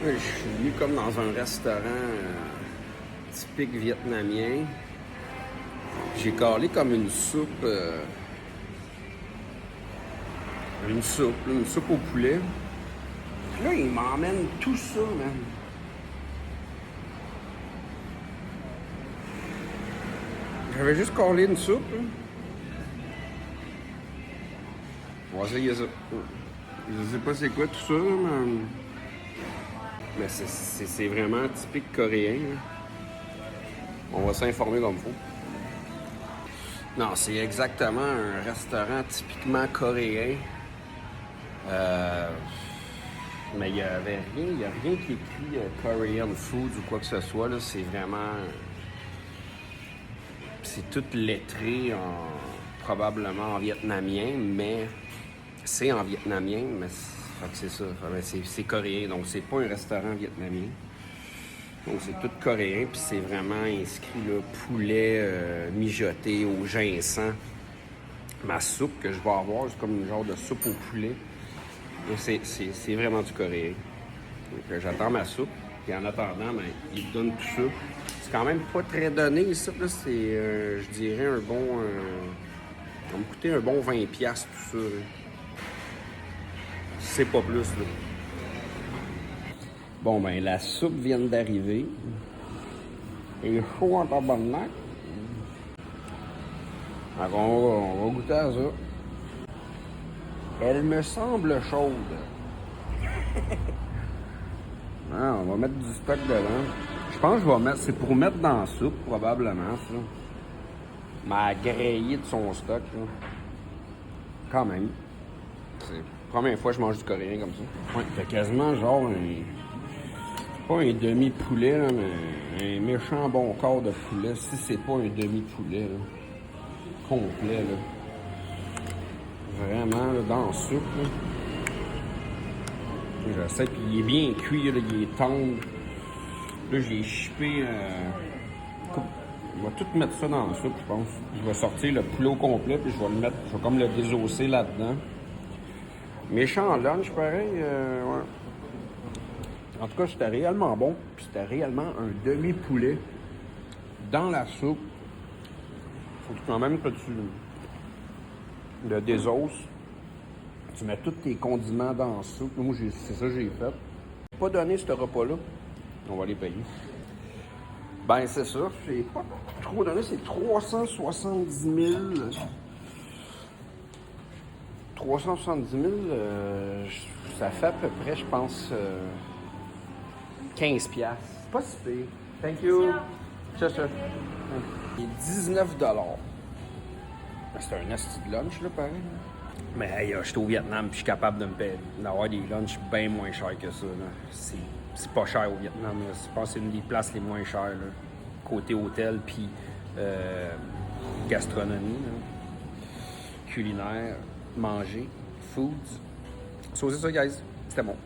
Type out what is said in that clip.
Je suis venu comme dans un restaurant typique vietnamien. J'ai calé comme une soupe, une soupe au poulet. Puis là, il m'emmène tout ça, man. J'avais juste calé une soupe. Hein. On va essayer ça. Je sais pas c'est quoi tout ça, mais c'est vraiment typique coréen. Hein. On va s'informer comme il faut. Non, c'est exactement un restaurant typiquement coréen. Mais il n'y a rien qui est écrit Korean food ou quoi que ce soit. Là. C'est vraiment. C'est tout lettré probablement en vietnamien, mais c'est en vietnamien, mais c'est ça. C'est coréen, donc c'est pas un restaurant vietnamien. Donc c'est tout coréen, puis c'est vraiment inscrit là, poulet mijoté au ginseng. Ma soupe que je vais avoir, c'est comme une genre de soupe au poulet. C'est vraiment du coréen. Donc j'attends ma soupe, puis en attendant, ben, ils me donnent tout ça. C'est quand même pas très donné ici, là. C'est, je dirais, un bon... ça va me coûter un bon 20$ tout ça. Là. C'est pas plus, là. Bon, ben, la soupe vient d'arriver. Il est chaud en tabarnak. Alors, on va goûter à ça. Elle me semble chaude. Ah, on va mettre du stock dedans. Je pense que je vais mettre... C'est pour mettre dans la soupe, probablement, ça. Ma grillée de son stock, là. Quand même. C'est la première fois que je mange du coréen comme ça. Ouais, c'est quasiment genre un... Pas un demi-poulet, là, mais un méchant bon corps de poulet. Si c'est pas un demi-poulet, là. Complet, là. Vraiment, là, dans la soupe, là. J'essaie, puis il est bien cuit, là, il est tendre. Là, j'ai chippé... On va tout mettre ça dans la soupe, je pense. Je vais sortir le poulet au complet, puis je vais comme le désosser là-dedans. Méchant lunch, pareil, ouais. En tout cas, c'était réellement bon, puis c'était réellement un demi-poulet dans la soupe. Faut quand même que tu le désosses. Tu mets tous tes condiments dans la soupe. Moi, c'est ça que j'ai fait. Pas donné ce repas-là. On va les payer. Ben, c'est ça. J'ai pas trop donné. C'est 370 000. 370 000, ça fait à peu près, je pense, 15$. C'est pas si pire. Thank you. C'est ça. Et 19$. C'est un asti de lunch, là, pareil. Mais hey, je suis au Vietnam puis je suis capable d'avoir des lunchs bien moins chers que ça. C'est pas cher au Vietnam. Là. Je pense que c'est une des places les moins chères. Là. Côté hôtel puis gastronomie. Là. Culinaire, manger, foods. So, c'est ça, guys. C'était bon.